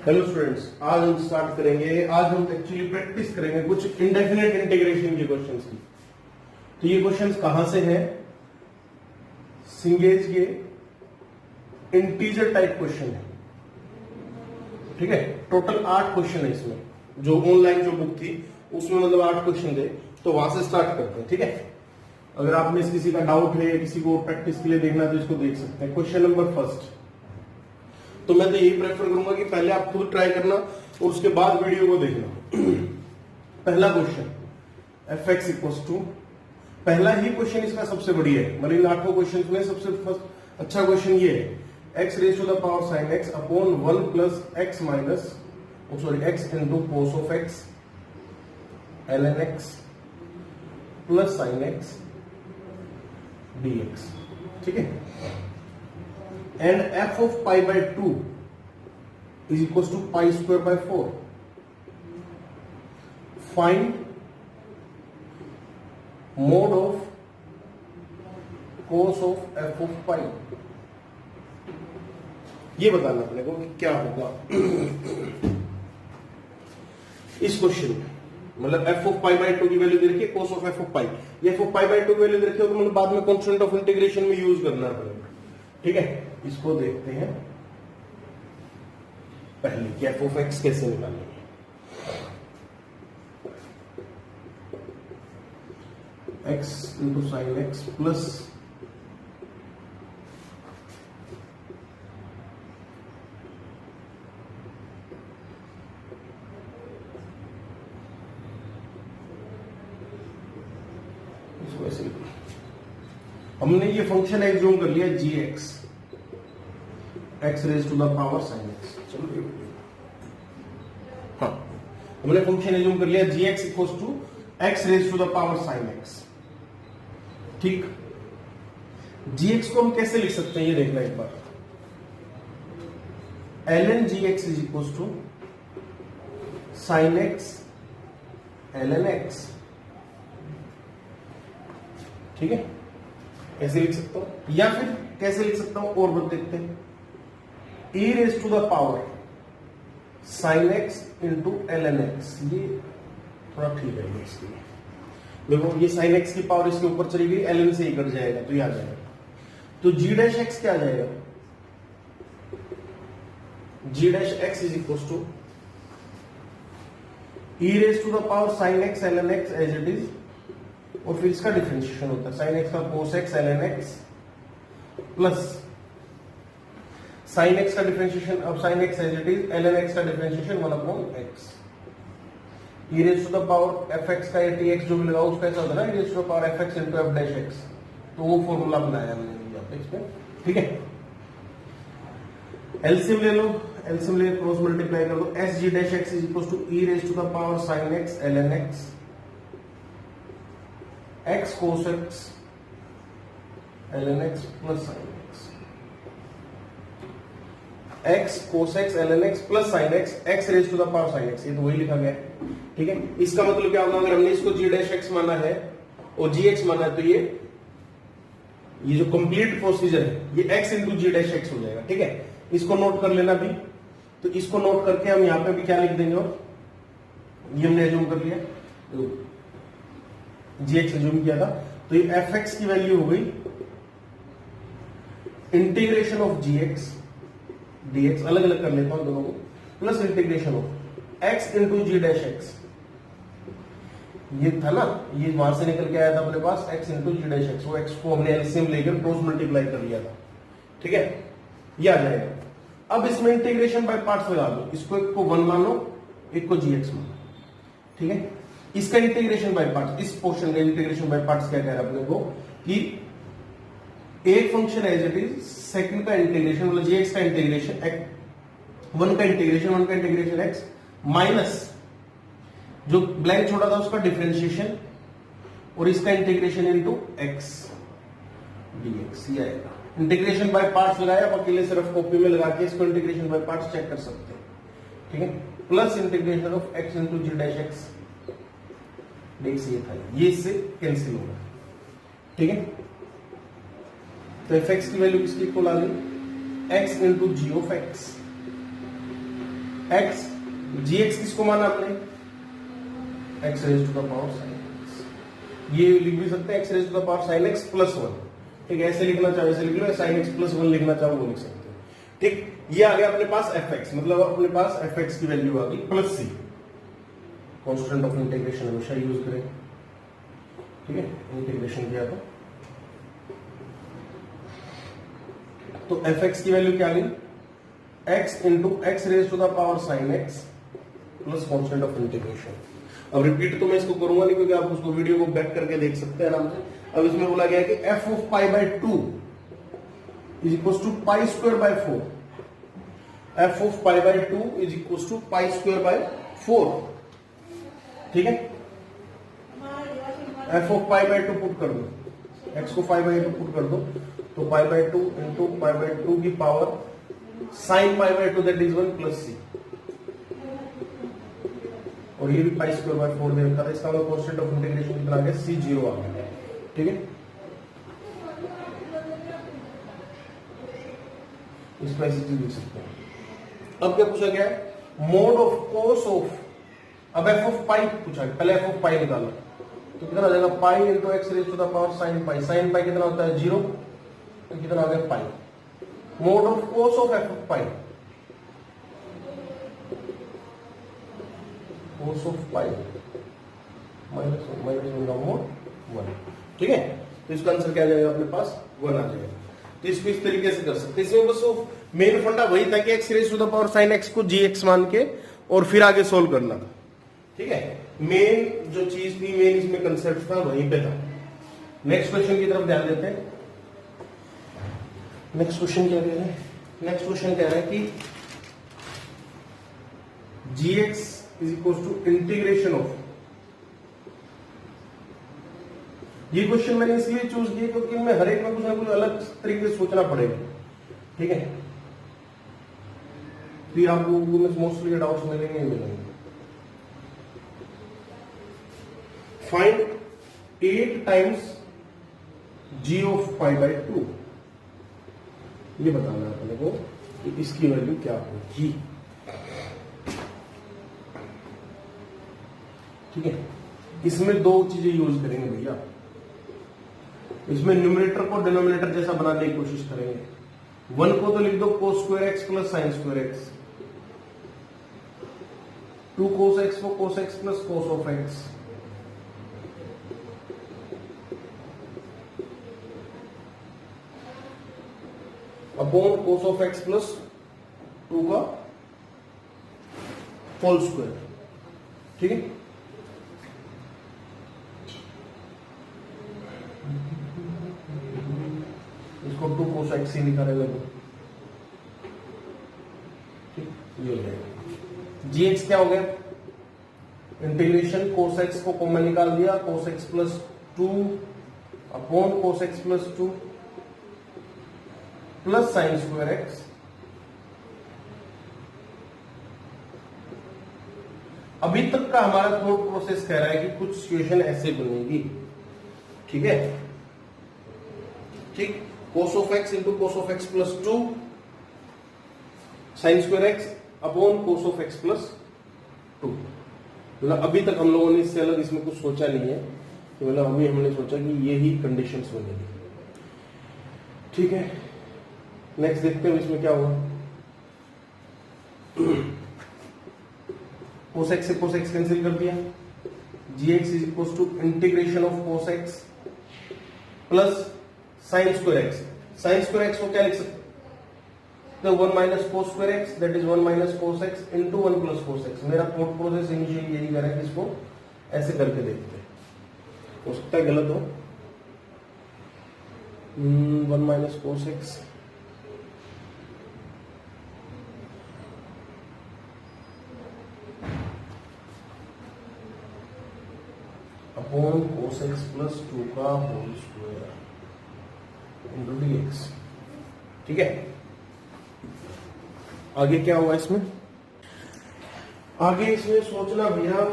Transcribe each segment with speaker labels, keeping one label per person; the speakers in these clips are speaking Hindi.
Speaker 1: हेलो स्टूडेंट्स, आज हम स्टार्ट करेंगे। आज हम एक्चुअली प्रैक्टिस करेंगे कुछ इंडेफिनेट इंटीग्रेशन के क्वेश्चंस की। तो ये क्वेश्चंस कहां से हैं? सिंगेज के इंटीजर टाइप क्वेश्चन है। ठीक है, टोटल 8 क्वेश्चन है इसमें। जो ऑनलाइन जो बुक थी उसमें मतलब 8 क्वेश्चन थे, तो वहां से स्टार्ट करते हैं। ठीक है, अगर आप में किसी का डाउट है या किसी को प्रैक्टिस के लिए देखना है तो इसको देख सकते हैं। क्वेश्चन नंबर फर्स्ट, तो मैं तो यही प्रेफर करूंगा कि पहले आप खुद ट्राई करना और उसके बाद वीडियो को देखना। पहला question F X equal to, पहला ही क्वेश्चन इसका सबसे बढ़िया है, मतलब इन 8 क्वेश्चन में सबसे अच्छा क्वेश्चन ये है। X raise to the power sine x upon 1 plus X minus X into cos of X L N x plus sine X D x. ठीक है, and f of pi by 2 is equals to pi square by 4. Find mode of cos of f of pi. ये बताना अपने को कि क्या होगा इस क्वेश्चन में। मतलब f ऑफ पाई बाई 2 की वैल्यू दे रखी है, cos ऑफ f ऑफ पाई। ये f ऑफ पाई बाई 2 की वैल्यू दे रखी है तो मतलब बाद में कांस्टेंट ऑफ इंटीग्रेशन में यूज करना पड़ेगा। ठीक है, इसको देखते हैं पहले कि एफ ऑफ एक्स कैसे निकालेंगे। X into sine x plus इसको ऐसे हमने ये फंक्शन एग्ज्यूम कर लिया G X, x raise to the power sine X. चलो हाँ, हमने फंक्शन एज्यूम कर लिया G x equal to X raise to the power sine X. ठीक, जी एक्स को हम कैसे लिख सकते हैं ये देखना एक बार। L N G x is equal to sine x L N X. ठीक है, कैसे लिख सकता हूं या फिर कैसे लिख सकता हूं और बत देखते हैं। e raise to the power sine X into L N X, ये थोड़ा ठीक है इसके लिए। देखो ये साइन एक्स की पावर इसके ऊपर चली गई, एल एन से ही कट जाएगा तो ये आ जाएगा। तो जी डैश एक्स क्या आ जाएगा? G dash x is equal to e raise to the power sine x L N X as it is, और फिर इसका डिफरेंशिएशन होता है साइन एक्स का cos x L N x plus sine x का डिफरेंशिएशन, अब sine X as it is, L N X का differentiation 1 upon X. E raise to the power F X का टी एक्स जो भी लगा उसका ऐसा होता है ना, E raise to the power F X into F dash X. तो वो फॉर्मूला बनाया हमने यहाँ पे इसमें। ठीक है, एलसीएम ले लो, एलसीएम ले क्रॉस मल्टीप्लाई कर दो। S g dash x is equal to e raise to the power sine x L N x x cos x L N x plus sine x, x cos x L N x plus sine x, x raise to the power sine x. ये तो वही लिखा गया है। ठीक है, इसका मतलब क्या होगा? अगर हमने इसको जी डैश एक्स माना है और जी एक्स माना है तो ये जो कंप्लीट प्रोसीजर है ये x into g dash x हो जाएगा। ठीक है, इसको नोट कर लेना भी। तो इसको नोट करके हम यहां पे भी क्या लिख देंगे, और ये हमने एज्यूम कर लिया, तो जी एक्स एज्यूम किया था, तो ये एफ एक्स की वैल्यू हो गई integration of g x D x, अलग अलग कर लेता हूं दोनों को, plus integration of x into g dash x. ये था ना, ये वहां से निकल के आया था अपने पास x into g dash x, वो एक्स को हमने एलसीएम लेकर क्रॉस मल्टीप्लाई कर लिया था। ठीक है, ये आ जाएगा। अब इसमें इंटीग्रेशन बाय पार्ट्स लगा दो, इसको एक को 1 मानो, एक को जी एक्स मानो। ठीक है, इसका इंटीग्रेशन बाय पार्ट्स, इस पोर्शन का इंटीग्रेशन बाय पार्ट्स क्या कह रहा है अपने को कि एक function as it is, second का इंटीग्रेशन मतलब जी एक्स का इंटीग्रेशन, 1 का इंटीग्रेशन एक्स माइनस जो ब्लैंक छोड़ा था उसका डिफरेंशिएशन, और इसका इंटीग्रेशन इनटू एक्स डीएक्स। ये आएगा। इंटीग्रेशन बाय पार्ट्स लगाया, आप अकेले सिर्फ कॉपी में लगा के इसको इंटीग्रेशन बाय पार्ट्स चेक कर सकते हैं। ठीक है, plus integration of x into g dash x dx, ये था, ये इससे कैंसिल होगा। ठीक है, तो एफ एक्स की वैल्यू किसकी इक्वल आ गई? X into g of x, x g x किसको माना हमने, x raise to the power sine x, ये लिख भी सकते हैं x raise to the power sine x plus one, ठीक है, ऐसे लिखना चाहे ऐसे लिख लो, साइन एक्स प्लस वन लिखना चाहो वो लिख सकते हो, ठीक। ये आ गया अपने पास एफ एक्स, मतलब अपने पास एफ एक्स की वैल्यू आ गई plus c, constant of integration हमेशा यूज करें, ठीक है, इंटीग्रेशन किया तो एफ एक्स की वैल्यू क्या आ गई, x into x raise to the power sine x plus constant of integration. अब रिपीट तो मैं इसको करूंगा नहीं क्योंकि आप उसको वीडियो को बैक करके देख सकते हैं आराम से। अब इसमें बोला गया है कि f of pi by 2 is equal to pi square by 4, f of pi by 2 is equal to pi square by 4, ठीक है। F of pi by 2 put कर दो, एक्स को पाई बाय 2 पुट कर दो, तो pi by 2 into pi by 2 की power sine pi by 2 that is 1 plus C, और ये भी पाई स्क्वायर बाय 4 दे रखा था, इसका मतलब कॉन्स्टेंट ऑफ इंटीग्रेशन कितना आ गया, सी 0 आ गया, ठीक है। इसको ऐसी चीज लिख सकते हैं। अब क्या पूछा गया है, मोड ऑफ कोस ऑफ, अब एफ ऑफ पाई पूछा है, पहले एफ ऑफ पाई निकालो तो कितना आ जाएगा, pi into x raise to the power sine pi, sine pi कितना होता है 0, तो कितना आ गया pi, mod of cos of F of pi, cos of pi minus one का मोड 1, ठीक है। तो इसका आंसर क्या आ जाएगा अपने पास 1 आ जाएगा। तो इसको इस तरीके से कर सकते हैं। इसमें बस मेन फंडा वही था कि x raise to the power sine x को जी एक्स मान के और फिर आगे सोल्व करना था, ठीक है। मेन जो चीज थी, मेन इसमें कंसेप्ट था वहीं पे था। नेक्स्ट क्वेश्चन की तरफ ध्यान देते हैं। नेक्स्ट क्वेश्चन क्या कह रहे हैं, नेक्स्ट क्वेश्चन कह रहा है कि G x is equal to integration of, ये क्वेश्चन मैंने इसलिए चूज किया क्योंकि इनमें हर एक में कुछ ना कुछ अलग तरीके से सोचना पड़ेगा, ठीक है। फिर आपको मोस्टली डाउट्स मिलेंगे ही मिलेंगे। Find 8 times g of pi by 2, ये बताना है अपने को कि इसकी वैल्यू क्या होगी, ठीक है। इसमें दो चीजें यूज करेंगे भैया, इसमें न्यूमरेटर को डिनोमिनेटर जैसा बनाने की कोशिश करेंगे। 1 को तो लिख दो cos square x plus sine square X, 2 cos X को cos x plus cos of X, upon cos of X plus 2 का होल स्क्वायर, ठीक है। इसको 2 कोस एक्स ही लिखा रहेगा, ठीक, ये हो जाएगा। जी एक्स क्या हो गया, इंटीग्रेशन कोस एक्स को कॉमन निकाल दिया, cos x plus 2 upon cos x plus 2 plus sine square x, अभी तक का हमारा थॉट प्रोसेस कह रहा है कि कुछ सिचुएशन ऐसे बनेगी, ठीक है, ठीक। कोस of x into cos of X plus 2 sign square x upon cos of X plus 2, मतलब अभी तक हम लोगों ने इससे अलग इसमें कुछ सोचा नहीं है, तो मतलब अभी हमने सोचा कि यही कंडीशंस बनेगी, ठीक है। नेक्स्ट देखते हैं इसमें क्या होगा। कोस एक्स से कोस एक्स कैंसिल कर दिया, g x is equal to integration of cos x plus sine square x. Sine square x को क्या लिख सकते, तो 1 minus cos square x that is 1 minus cos x into 1 plus cos x. मेरा थॉट प्रोसेस इनिशियली यही कर रहा है कि इसको ऐसे करके देखते हैं, हो सकता है गलत हो। 1 minus cos x upon cos x plus 2 का होल स्क्वायर इंटू dx, ठीक है। आगे क्या होगा इसमें, आगे इसमें सोचना भैया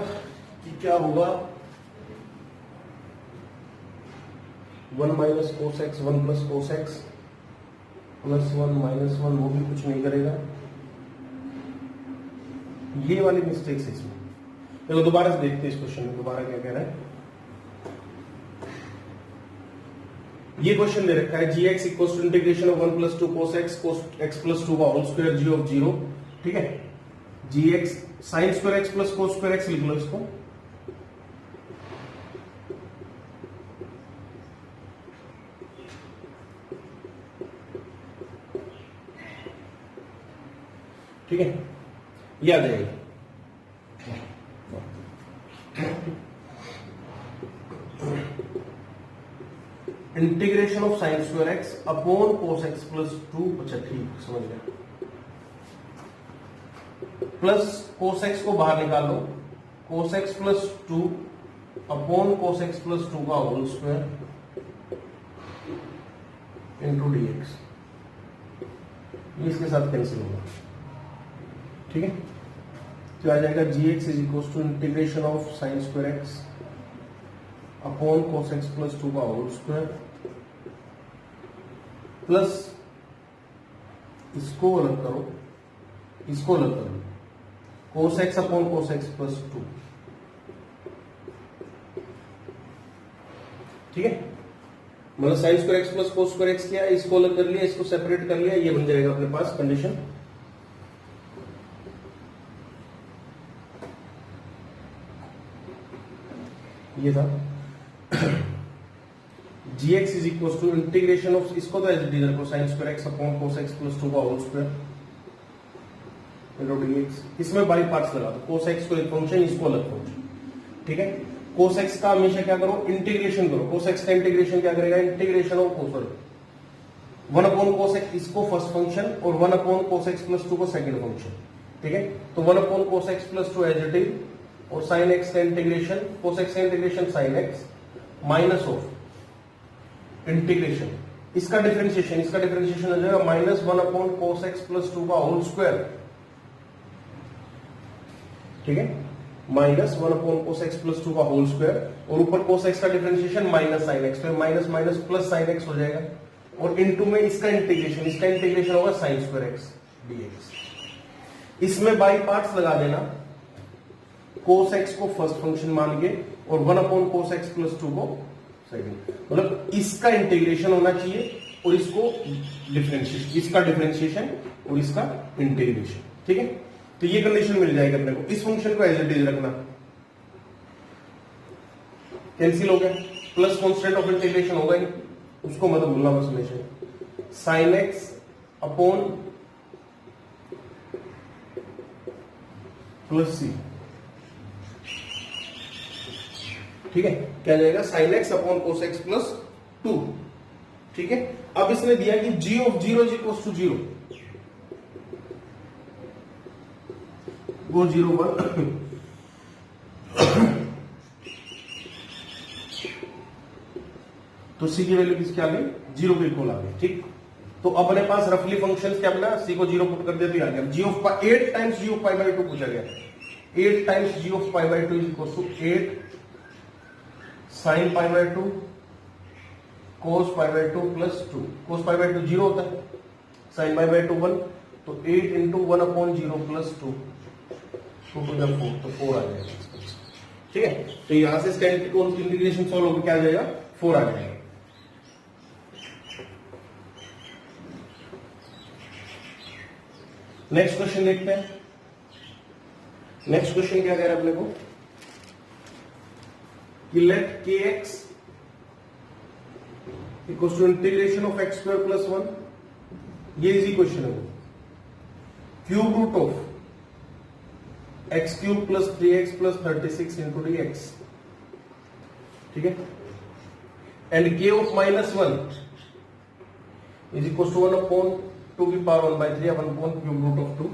Speaker 1: कि क्या होगा। 1 minus cos x 1 plus cos x plus 1 minus 1, वो भी कुछ नहीं करेगा, ये वाली मिस्टेक्स इसमें। चलो दोबारा से देखते हैं इस क्वेश्चन में दोबारा क्या कह रहा है। ये क्वेश्चन दे रखा है G x equal to integration of 1 plus 2 cos x plus 2 का होल स्क्वायर जी ऑफ 0। ठीक है, G x sine square x plus cos square x लिख लो इसको। ठीक है, ये आ जाएगा। Integration of sine square x upon cos x plus 2। अच्छा ठीक, समझ गया। प्लस कोस एक्स को बाहर निकालो, cos x plus 2 upon cos x plus 2 का whole square into d x. ये इसके साथ कैंसिल होगा। ठीक है, तो आ जाएगा g x is equal to integration of sine square x upon cos x plus 2 का होल स्क्वायर प्लस इसको अलग करो, इसको अलग करो, cos x upon cos x plus 2। ठीक है, मतलब sign square x plus cos square x किया, इसको अलग कर लिया, इसको सेपरेट कर लिया, ये बन जाएगा अपने पास कंडीशन। ये था g x is equal to integration of, इसको तो एज इट इज रखो, sine square x upon cos x plus 2 का whole square into d x. इसमें बाई पार्ट्स लगा दो, कोस एक्स को एक फंक्शन, इसको अलग फंक्शन। ठीक है, कोस एक्स का हमेशा क्या करो, इंटीग्रेशन करो। कोस एक्स का इंटीग्रेशन क्या करेगा, integration of cos 1 upon cos x, इसको फर्स्ट फंक्शन, और 1 अपॉन कोस एक्स प्लस 2 को सेकंड फंक्शन। ठीक है, तो 1 upon cos x plus 2 as it is, और साइन एक्स का इंटीग्रेशन, कोस एक्स का integration sine x minus of integration, इसका डिफरेंशिएशन, इसका डिफरेंशिएशन हो जाएगा minus 1 upon cos x plus 2 का होल स्क्वायर। ठीक है, minus 1 upon cos x plus 2 का होल स्क्वायर, और ऊपर कोस एक्स का डिफरेंशिएशन माइनस साइन एक्स, तो minus minus plus sine x हो जाएगा, और इनटू में इसका इंटीग्रेशन, इसका इंटीग्रेशन होगा साइन स्क्वायर एक्स डीएक्स। इसमें बाई पार्ट्स लगा देना, कोस एक्स को फर्स्ट फंक्शन मान के, और 1 अपॉन कोस एक्स प्लस 2 को सेकंड, मतलब इसका इंटीग्रेशन होना चाहिए, और इसको डिफरेंशिएशन, इसका डिफरेंशिएशन और इसका इंटीग्रेशन। ठीक है, तो ये कंडीशन मिल जाएगी अपने को। इस फंक्शन को एज इट इज रखना, कैंसिल हो गया, प्लस कांस्टेंट ऑफ इंटीग्रेशन होगा ही, उसको मत भूलना बस हमेशा, sine x upon plus c. ठीक है, क्या जाएगा, sine x upon cos x plus 2। ठीक है, अब इसने दिया कि g of 0 is equal to 0, go 0 1, तो c की वैल्यू किसकी आ गई, 0 के इक्वल आ गई। ठीक, तो अपने पास रफली फंक्शंस क्या बना, c को 0 पुट कर दिया तो आ गया g of 8 times g of pi by 2 पूछा गया, 8 times g of pi by 2 is equal to 8 sine pi by 2 cos pi by 2 plus 2, cos pi by 2 0 होता है, साइन पाई बाय 2 1, तो 8 into 1 upon 0 plus 2, 2 to the 4, तो 4 आ जाएगा। ठीक है, तो यहां से इसका इंटीग्रेशन सॉल्व होकर क्या आ जाएगा, 4 आ जाएगा। नेक्स्ट क्वेश्चन देखते हैं। नेक्स्ट क्वेश्चन क्या कह रहा है अपने को कि let k x equal to integration of x square plus 1, ये इजी क्वेश्चन है वो, cube root of x cube plus 3x प्लस 36 इंटू डी एक्स। ठीक है, and k of -1 is equal to 1 upon 2 की पावर 1/3 या 1 अपॉन क्यूब रूट ऑफ 2।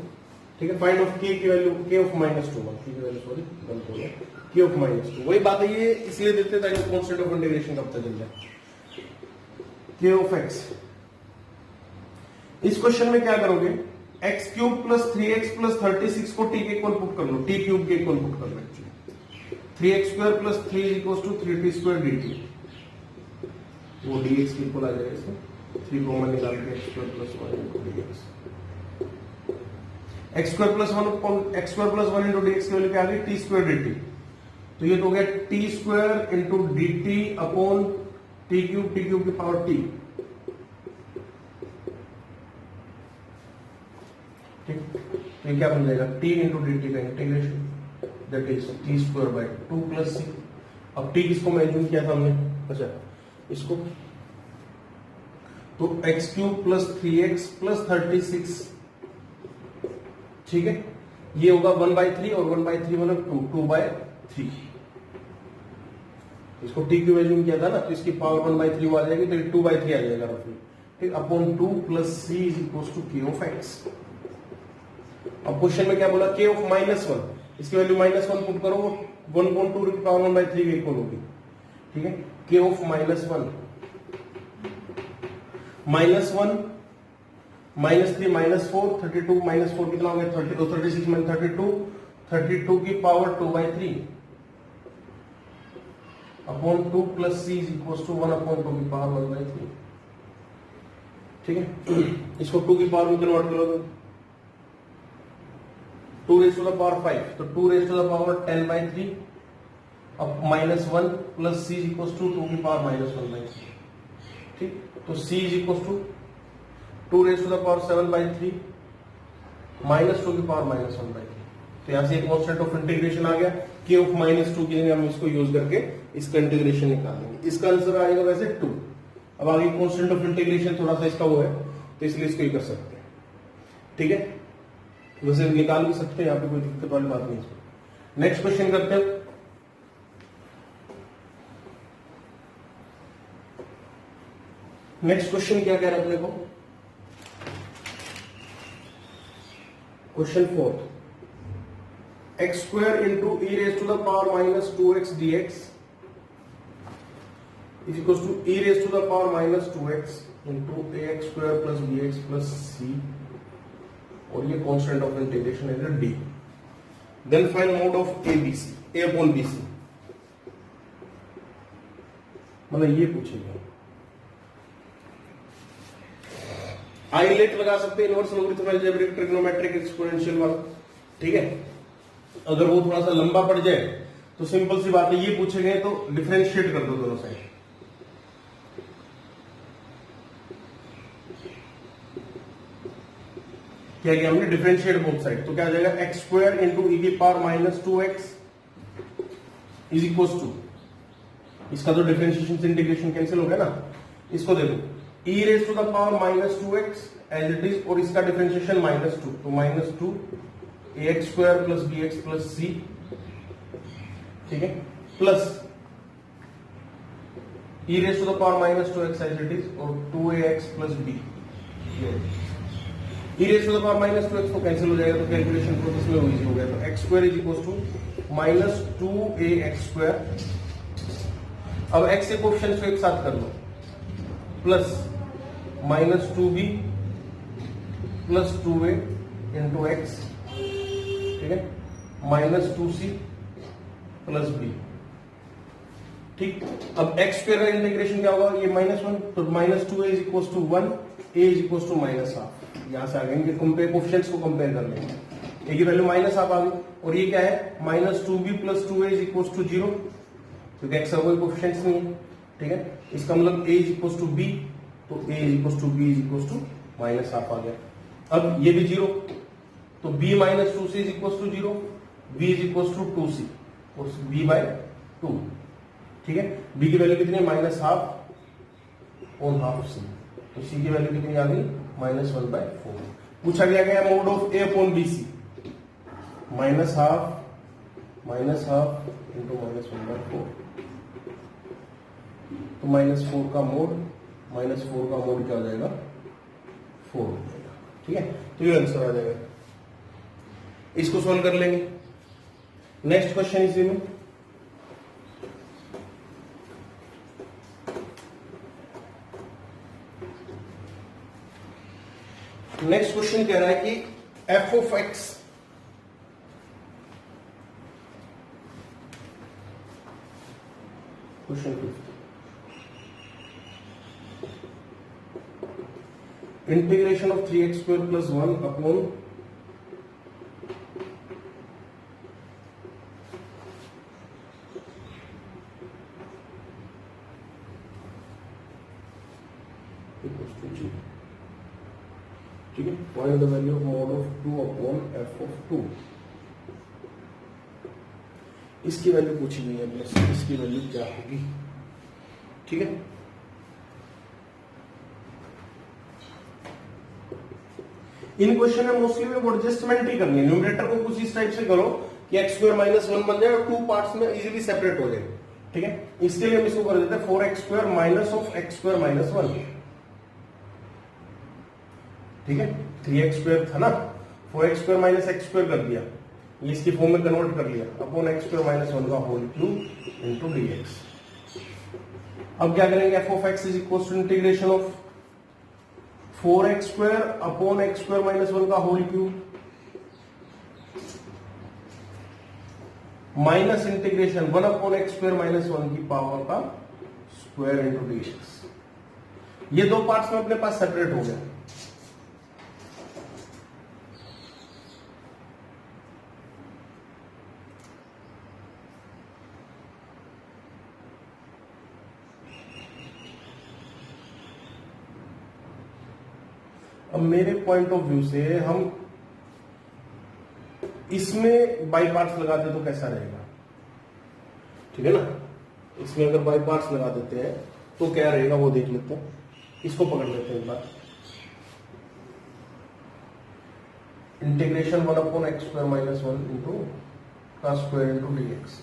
Speaker 1: ठीक है, फाइंड ऑफ के की वैल्यू, के ऑफ -2, की वैल्यू सॉरी के ऑफ -2, वही बात है, ये इसलिए देते ताकि कांस्टेंट ऑफ इंटीग्रेशन का पता चल जाए। के ऑफ एक्स, इस क्वेश्चन में क्या करोगे, एक्स क्यूब प्लस 3x प्लस 36 को टी के इक्वल पुट कर लो, टी क्यूब के इक्वल पुट कर लो। 3x square plus 3 equal to 3t square dt, वो dx के इक्वल आ जाएगा, इसमें 3 कॉमन निकाल के x square plus 1 into dx। X square plus one into d x की वैल्यू क्या आ गई, टी स्क्वायर डी टी। तो ये तो हो गया t square into d t upon t cube की पावर टी। ठीक, तो ये क्या बन जाएगा, टी इंटू डी टी का integration, that is t square by 2 plus c. अब टी किसको मेंशन किया था हमने, अच्छा इसको, तो एक्स क्यूब प्लस 3x प्लस 36, ठीक है, ये होगा 1/3 और 1/3 मतलब 2/3। इसको टी क्यू वैल्यू किया था ना, तो इसकी पावर 1/3 आ जाएगी, तो 2/3 आ जाएगा रफली, ठीक, upon 2 plus C is equal to k of x. अब क्वेश्चन में क्या बोला, के ऑफ -1, इसकी वैल्यू -1 पुट करो, 1.2 की पावर 1/3 के इक्वल होगी, ठीक है। के ऑफ -1 -1 -3 -4 32 -4 कितना हो गया, 32 36 -32 32 की power 2/3 upon 2 plus C is equal to 1/2 की पावर 1/3, ठीक है। इसको 2 की पावर में कन्वर्ट करोगे, 2 raised to the power 5, तो 2 raised to the power 10/3 अब -1 plus C is equal to 2 की पावर -1/3, ठीक, तो c is equal to 2 raised to the power 7/3 -2 की पावर -1/3। तो यहां से एक कांस्टेंट ऑफ इंटीग्रेशन आ गया, के ऑफ -2 की जगह हम इसको यूज करके इसका इंटीग्रेशन निकालेंगे, इसका आंसर आएगा वैसे 2। अब आगे कांस्टेंट ऑफ इंटीग्रेशन थोड़ा सा इसका वो है, तो इसलिए इसको ही कर सकते हैं, ठीक है, वैसे निकाल भी सकते हैं, यहाँ पे कोई दिक्कत वाली बात नहीं है। नेक्स्ट क्वेश्चन करते हैं। नेक्स्ट क्वेश्चन क्या कह रहा है अपने को, question 4, x square into e raise to the power -2x dx is equal to e raise to the power -2x into ax square plus bx plus c, और ये कांस्टेंट ऑफ इंटीग्रेशन है d. Then find mod of a upon b c, मतलब ये पूछेगा। आइलेट लगा सकते हैं, inverse logarithm algebraic trigonometric exponential वाला, ठीक है। अगर वो थोड़ा सा लंबा पड़ जाए तो सिंपल सी बात है, ये पूछे गए तो डिफरेंशिएट कर दो दोनों साइड, क्या किया हमने, डिफरेंशिएट बोथ साइड, तो क्या आ जाएगा, एक्स स्क्वायर इंटू ई की power -2x is equal to, इसका तो डिफरेंशिएशन से इंटीग्रेशन कैंसिल हो गया ना, इसको देखो e raise to the power -2x as it is, और इसका डिफरेंशिएशन -2, तो -2 ax square plus bx plus c, ठीक है, plus e raise to the power -2x as it is, और 2ax plus b, e raise to the power -2x तो कैंसिल हो जाएगा, तो कैलकुलेशन प्रोसेस में इजी हो गया, तो x square is equal to -2ax square. अब x के कोएफिशिएंट्स को एक साथ कर लो, plus -2b plus 2a into x, ठीक है, -2c प्लस b, ठीक। अब x स्क्वायर का इंटीग्रेशन क्या होगा, ये -1, तो -2a is equal to 1, a is equal to -1/2, यहां से आ गए, कंपेयर कोएफिशिएंट्स को कंपेयर कर लेंगे, a की वैल्यू -1/2 आ गई, और ये क्या है, -2b plus 2a is equal to 0, क्योंकि x का कोई कोएफिशिएंट्स नहीं है, ठीक है। इसका मतलब a is equal to b, तो a is equal to b is equal to -1/2 आ गया। अब ये भी 0, तो b -2c is equal to 0, b is equal to 2c और b/2, ठीक है। b की वैल्यू कितनी है, -1/2 और 1/2c, तो c की वैल्यू कितनी आ गई, -1/4। पूछा गया mode of a upon bc, -1/2 into -1/4, तो -4 का मोड क्या हो जाएगा, 4 हो जाएगा, ठीक है। तो ये आंसर आ जाएगा, इसको सॉल्व कर लेंगे। नेक्स्ट क्वेश्चन इसी में, नेक्स्ट क्वेश्चन कह रहा है कि f of x question 5, integration of 3x square plus 1 upon two g. ठीक है, find the value of mod of 2 upon f of 2। इसकी वैल्यू पूछी गई है प्लस इसकी वैल्यू क्या होगी। ठीक है, इन क्वेश्चन में मोस्टली में एडजस्टमेंट ही करनी है। न्यूमरेटर को कुछ इस टाइप से करो कि x स्क्वायर माइनस 1 बन जाए और 2 पार्ट्स में इजीली सेपरेट हो जाए। ठीक है, इसके लिए हम इसको कर देते हैं 4x square minus of x square minus 1। ठीक है, 3x स्क्वायर था ना, 4x square minus x square कर दिया, ये इसकी फॉर्म में कन्वर्ट कर लिया अपॉन x स्क्वायर माइनस 1 का होल क्यूब इनटू dx। अब क्या करेंगे, f of x is equal to integration of 4x square upon x square minus 1 का whole cube minus integration 1 upon x square minus 1 की पावर का स्क्वायर इनटू dx। ये दो पार्ट्स में अपने पास सेपरेट हो गया। अब मेरे पॉइंट ऑफ व्यू से हम इसमें बाई पार्ट्स लगा दे तो कैसा रहेगा। ठीक है ना, इसमें अगर बाई पार्ट्स लगा देते हैं तो क्या रहेगा वो देख लेते हैं। इसको पकड़ लेते हैं एक बार, integration 1 upon x square minus 1 into का स्क्वायर इंटू dx।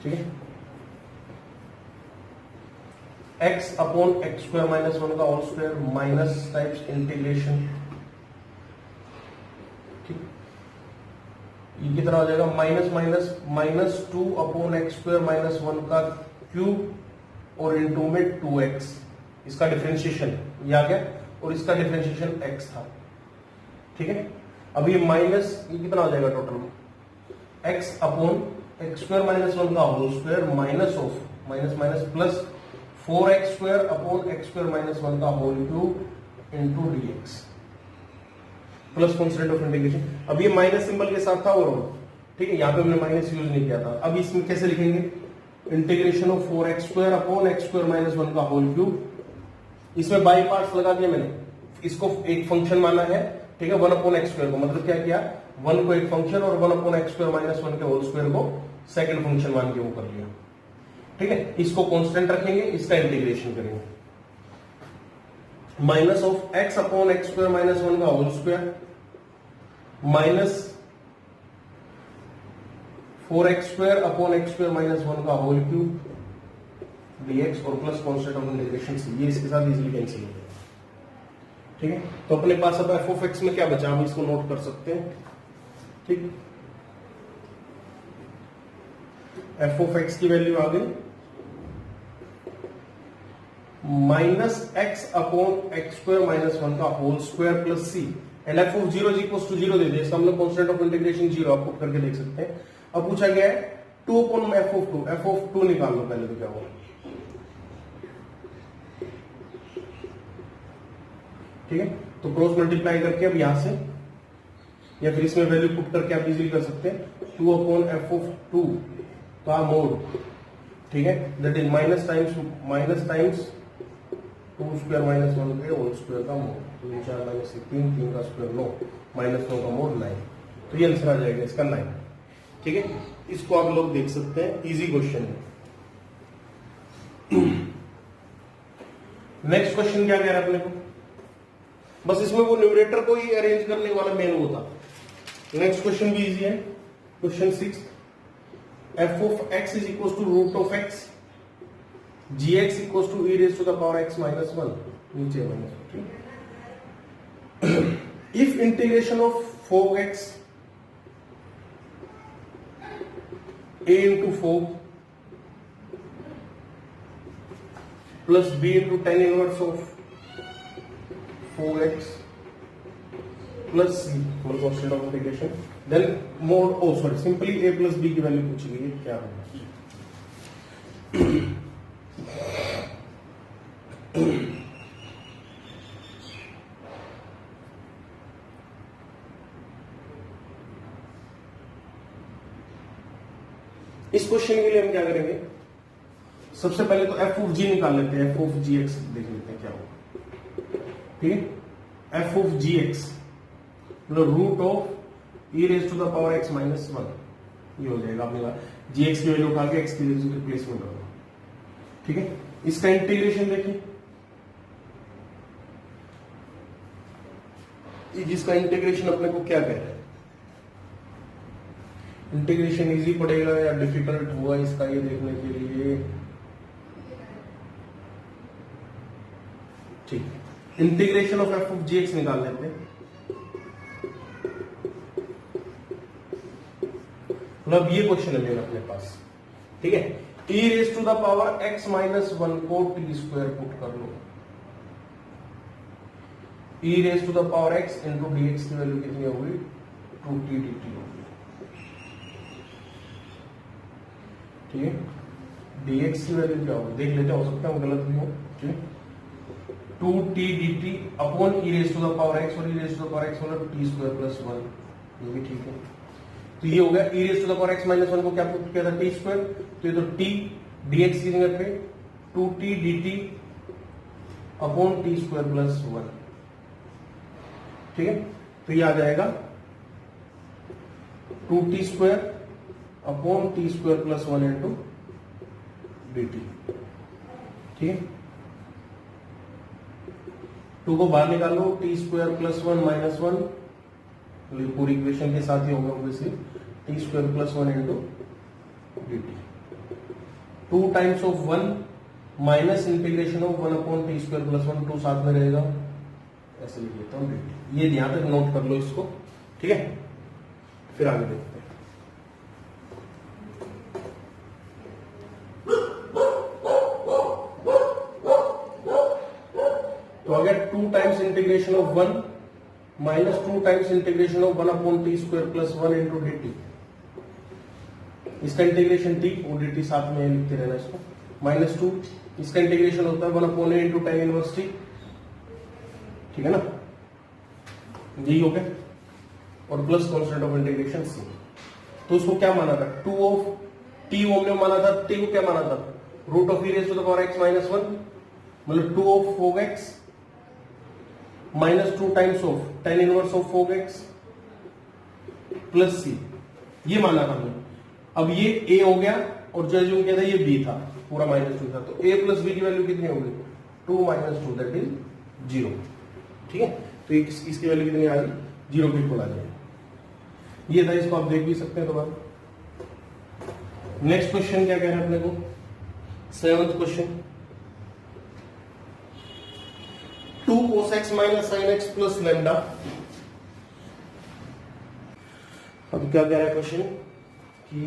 Speaker 1: ठीक है, x upon x square minus 1 का whole square minus types integration. ठीक, ये कितना हो जाएगा, minus minus minus 2 upon x square minus 1 का क्यूब और इनटू में 2x, इसका डिफरेंशिएशन ये आ गया और इसका डिफरेंशिएशन x था। ठीक है, अब ये माइनस ये कितना हो जाएगा total, x upon x square minus 1 का whole square minus of minus minus plus 4x square upon x square minus 1 का whole cube into dx plus constant of integration. अब ये माइनस सिंबल के साथ था और ठीक है, यहां पे हमने माइनस यूज नहीं किया था। अब इसमें कैसे लिखेंगे, integration of 4x square upon x square minus 1 का होल क्यूब। इसमें बाई पार्ट्स लगा दिया मैंने, इसको एक फंक्शन माना है। ठीक है, 1 अपॉन x स्क्वायर को मतलब क्या किया, 1 को एक फंक्शन और 1 अपॉन x स्क्वायर माइनस 1 के होल स्क्वायर को सेकंड फंक्शन मान के वो कर लिया। ठीक है, इसको कांस्टेंट रखेंगे, इसका इंटीग्रेशन करेंगे, minus of x upon x square minus 1 का whole square minus 4x square upon x square minus 1 का होल क्यूब dx और प्लस कांस्टेंट ऑफ इंटीग्रेशन से ये इसके साथ इजीली कैंसिल हो जाएगा। ठीक है, तो अपने पास अब f ऑफ x में क्या बचा, हम इसको नोट कर सकते हैं। ठीक, f ऑफ x की वैल्यू आ गई minus x upon x square minus 1 का whole square plus c and f of 0 is equal to 0 दे दिया, इसका हम लोग कांस्टेंट ऑफ इंटीग्रेशन 0 आप पुट करके देख सकते हैं। अब पूछा गया है 2 अपॉन f ऑफ 2 निकाल लो पहले, तो क्या होगा। ठीक है, तो क्रॉस मल्टीप्लाई करके अब यहां से या फिर इसमें वैल्यू पुट करके आप इजीली कर सकते हैं 2 अपॉन f ऑफ 2 का मोड। ठीक है, that is minus times 2 square minus 1 के होल स्क्वायर का मोड। 3 4 माइनस 3 3 का स्क्वायर 9 माइनस 9 का मोड 9, तो ये आंसर आ जाएगा इसका 9। ठीक है, इसको आप लोग देख सकते हैं, इजी क्वेश्चन है। नेक्स्ट क्वेश्चन क्या कह रहा है अपने को, बस इसमें वो न्यूमरेटर को ही अरेंज करने वाला मेन वो था। नेक्स्ट क्वेश्चन भी इजी है, question 6, f of x is equal to root of x gx equal to e raise to the power x minus 1, नीचे minus 1। If integration of 4x a into 4 plus b into tan inverse of 4x plus c मतलब constant of integration, then mod simply a plus b की वैल्यू पूछी गई है, क्या होगा। इस क्वेश्चन के लिए हम क्या करेंगे, सबसे पहले तो f ऑफ g निकाल लेते हैं, f ऑफ gx देख लेते हैं क्या होगा। ठीक है। एफ ऑफ जी एक्स मतलब root of e raise to the power x minus one, ये हो जाएगा अपने पास। जी एक्स की वैल्यू उठा के एक्स की रिप्लेसमेंट होगा, ठीक है। इसका इंटीग्रेशन देखिए, जिसका इंटीग्रेशन अपने को क्या कह रहा है, इंटीग्रेशन इजी पड़ेगा या डिफिकल्ट हुआ इसका ये देखने के लिए, ठीक है। Integration of F of g x निकाल लेते हैं। मतलब ये क्वेश्चन है मेरा अपने पास, ठीक है। E raise to the power x minus one को टी स्क्वायर पुट कर लो। E raise to the power x into d x की वैल्यू कितनी होगी, 2t dt होगी, ठीक है। dx की वैल्यू क्या होगी देख लेते हैं, हो सकता है गलत भी हो, ठीक है। 2t dt अपॉन e raise to the power x, और e raise to the power x मतलब टी स्क्वायर प्लस वन, ये भी ठीक है। तो ये हो गया e raise to the power x minus one को क्या पुट किया था, टी स्क्वायर, तो ये तो टी dx की जगह पे 2t dt upon T square plus one, ठीक है। तो ये आ जाएगा 2t square upon T square plus one into d T, ठीक है। 2 को बाहर निकालो, T square plus one minus one, पूरी इक्वेशन के साथ ही होगा obviously, T square plus one into d T. 2 times of one minus integration of one upon T square plus one, 2 साथ में रहेगा, ऐसे लिख लेता हूं डी टी। ये ध्यान तक नोट कर लो इसको, ठीक है। फिर आगे देखते हैं। तो आ गया 2 times integration of one minus 2 times integration of one upon T square plus one into d T. इसका इंटीग्रेशन टी और डी टी साथ में लिखते रहना इसको, माइनस 2, इसका इंटीग्रेशन होता है वन अपॉन ए इंटू tan इनवर्स टी, ठीक है ना, यही हो गया, और प्लस कांस्टेंट ऑफ इंटीग्रेशन सी। तो उसको क्या माना था, 2 ऑफ टी हमने माना था, टी को क्या माना था, root of e raise to the power x minus one, मतलब 2 of fog x minus 2 times of tan inverse of fog x plus c, ये माना था हमने। अब ये a हो गया, और जो एज्यूम किया था ये b था, पूरा माइनस 2 था, तो a प्लस b की वैल्यू कितनी होगी, 2 माइनस 2 दैट इज 0, ठीक है। तो इसकी वैल्यू कितनी आ गई, 0 के इक्वल आ जाएगी। ये था, इसको आप देख भी सकते हैं दोबारा। नेक्स्ट क्वेश्चन क्या कह रहे हैं अपने को, 7th question, 2 cos x minus sin x plus lambda. अब क्या कह रहा है क्वेश्चन कि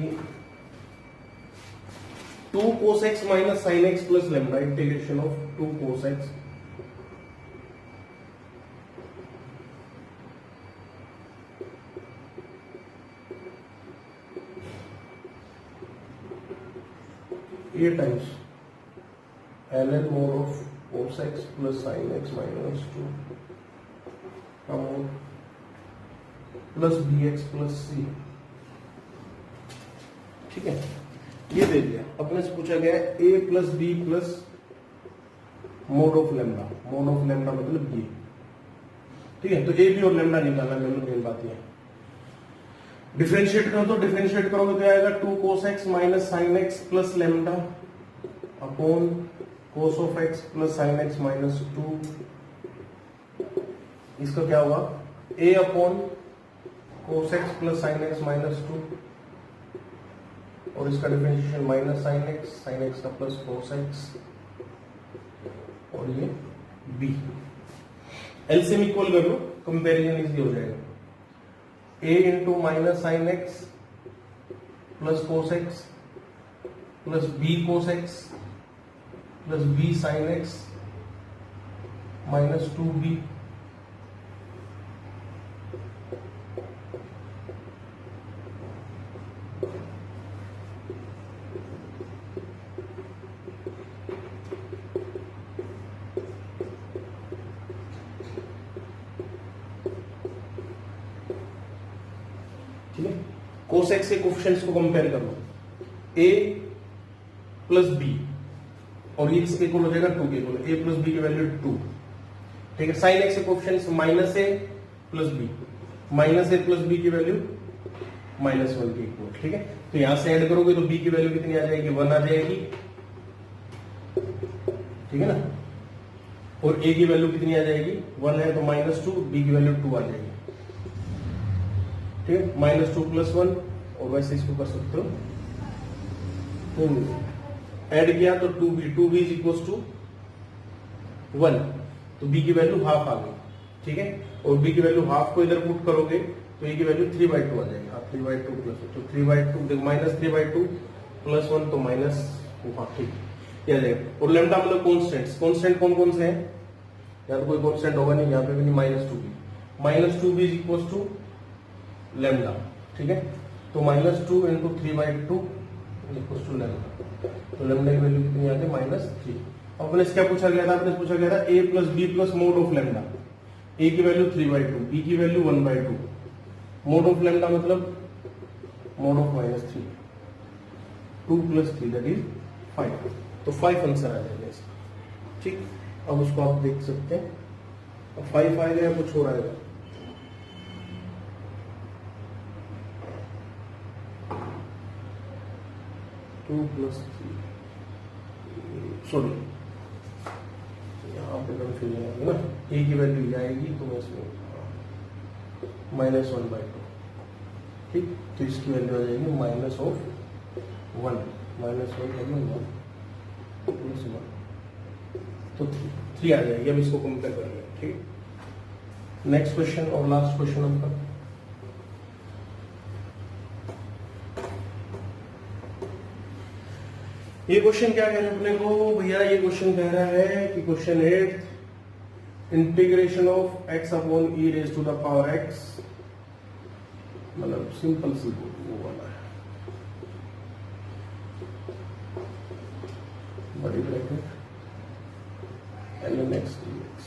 Speaker 1: 2 cos x minus sin x plus lambda, integration of 2 cos x ये times ln mode of cos x plus sin x minus 2 का mode plus bx plus c, ठीक है। ये दे दिया, अपने से पूछा गया है a plus b plus mode of lambda, mode of lambda मतलब ये, ठीक है। तो a b और लैम्डा निकालना है, मेन बात ये। डिफरेंशिएट करो तो डिफरेंशिएट करोगे तो आएगा 2 cos x minus sin x plus lambda upon cos of x plus sin x minus 2, इसका क्या होगा a upon cos x plus sin x minus 2, और इसका डिफरेंशिएशन माइनस sin x का प्लस cos x, और ये b। एलसीएम इक्वल कर लो, कंपैरिजन इजी हो जाएगा। a into minus sin x plus cos x plus b cos x plus b sin x minus 2b, ठीक है। cos x के कोफिशिएंट्स को कंपेयर कर लो, a प्लस b, और ये इसके इक्वल हो जाएगा 2 के इक्वल, a प्लस b की वैल्यू 2, ठीक है, साइन एक्स के कोएफिशिएंट्स माइनस ए प्लस बी, माइनस ए प्लस बी की वैल्यू -1 के इक्वल। ठीक है, तो यहां से ऐड करोगे तो बी की वैल्यू कितनी आ जाएगी, 1 आ जाएगी। ठीक है ना, और ए की वैल्यू कितनी आ जाएगी, 1 है तो -2, बी की वैल्यू 2 आ जाएगी। ठीक है, -2 + 1, और वैसे इसको कर सकते हो, ऐड किया तो 2b इज इक्वल टू 1, तो b की वैल्यू हाफ आ गई। ठीक है, और b की वैल्यू हाफ को इधर पुट करोगे तो a की वैल्यू 3/2 आ जाएगी। 3/2 + तो 3/2 देखो, -3/2 + 1 तो -2, हाँ ठीक है, आ जाएगा। और लैम्डा मतलब कॉन्स्टेंट्स, कॉन्स्टेंट कौन कौन से हैं, यहाँ तो कोई कॉन्स्टेंट होगा नहीं, यहाँ पे भी नहीं, -2b is equal to lambda. ठीक है, तो -2 × 3/2 इक्वल टू लैम्डा, तो लैम्डा की वैल्यू कितनी आ गई, -3। अपने क्या पूछा गया था, आपने पूछा गया था a + b + mod of lambda, a की वैल्यू 3/2, b की वैल्यू 1/2, mod ऑफ लैम्डा मतलब mod ऑफ -3, 2 + 3 दैट इज 5, तो 5 आंसर आ जाएगा इसका। ठीक, अब उसको आप देख सकते हैं, अब 5 आएगा या कुछ और आएगा, सॉरी यहाँ पे कंफ्यूजन होगी ना, ए की वैल्यू आएगी तो इसमें -1/2। ठीक, तो इसकी वैल्यू आ जाएगी -1, -1 तो 3 आ जाएगी। अब इसको कंपेयर करेंगे। ठीक है, नेक्स्ट क्वेश्चन और लास्ट क्वेश्चन आपका, ये क्वेश्चन क्या कह रहे हैं अपने को भैया, ये क्वेश्चन कह रहा है कि question 8 integration of x upon e raise to the power x, मतलब सिंपल सी वो वाला है, बड़ी bracket ln x dx।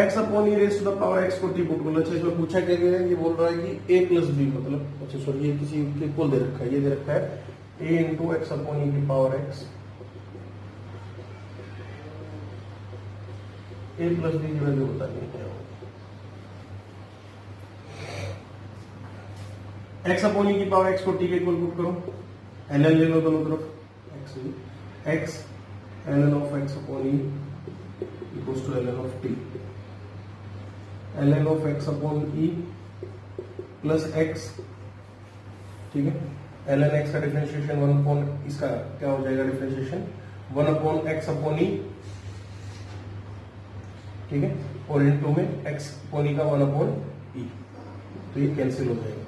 Speaker 1: x upon e raise to the power x को t पुट बोला। अच्छा, इसमें पूछा क्या गया है, ये बोल रहा है कि a + b मतलब, अच्छा सॉरी, ये किसी के इक्वल दे रखा है, ये दे रखा है a × x अपॉन e की पावर x, a + b की वैल्यू बता नहीं क्या होगा, x अपॉन e की पावर x को t के इक्वल पुट करो, ln ले लो दोनों तरफ, x ln of x upon e equals to ln of t, ln of x upon e plus x। ठीक है, ln x का डिफरेंशिएशन 1 अपॉन, इसका क्या हो जाएगा differentiation, 1 upon x upon e। ठीक है, और इनटू में x अपॉन e का 1 अपॉन e, तो ये कैंसिल हो जाएगा।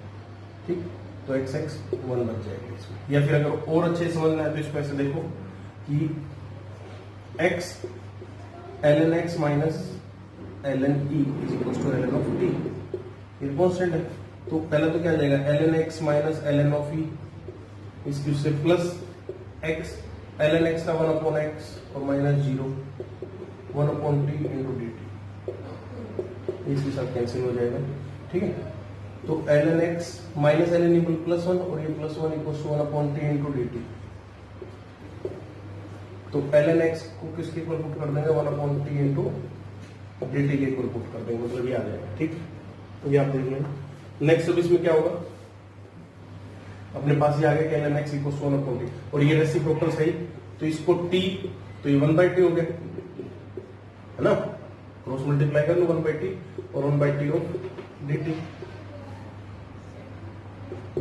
Speaker 1: ठीक, तो x 1 बच जाएगा इसमें। या फिर अगर और अच्छे समझना है तो इसको ऐसे देखो कि x ln x minus ln e is equal to ln of t, ये कांस्टेंट है, तो पहले तो क्या आ जाएगा, ln x minus ln of e, इसकी उससे प्लस x ln x का 1 अपॉन x और -0 1 अपॉन t इंटू dt, इसके साथ कैंसिल हो जाएगा। ठीक है, तो ln x minus ln equal +1 और ये +1 equal to 1 upon t into dt, तो ln x को किसके इक्वल पुट कर देंगे, 1 अपॉन t इंटू dt के इक्वल पुट कर देंगे, मतलब ये आ जाएगा। ठीक, तो ये आप देख लें। नेक्स्ट अब इसमें क्या होगा, अपने पास ये आ गया कि ln x equal to 1 upon t, और ये रेसिप्रोकल सही, तो इसको t, तो ये 1/t हो गया, है ना, क्रॉस मल्टीप्लाई कर लो 1/t और 1/t of dt,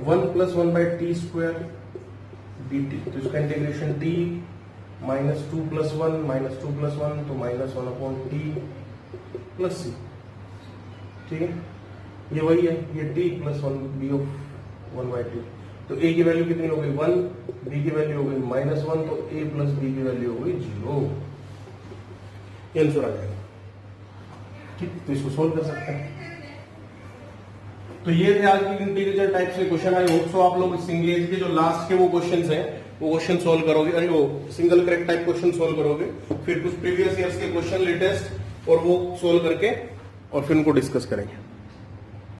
Speaker 1: 1 + 1/t² dt, तो इसका इंटीग्रेशन t -2 + 1 -2 + 1 तो -1 अपॉन t प्लस c। ठीक है, ये वही है, ये t + 1 b ऑफ 1/t, तो a की वैल्यू कितनी हो गई 1, b की वैल्यू हो गई -1, तो a + b की वैल्यू हो गई 0, ये आंसर आ जाएगा। ठीक, तो इसको सोल्व कर सकते हैं। तो ये थे आज की इंटीग्रल टाइप से क्वेश्चन। आई होप सो आप लोग इस इंग्लिश के जो लास्ट के वो क्वेश्चंस हैं वो क्वेश्चन सोल्व करोगे, अरे वो single correct type question solve करोगे, फिर कुछ प्रीवियस ईयर्स के क्वेश्चन लेटेस्ट और वो सोल्व करके और फिर उनको डिस्कस करेंगे।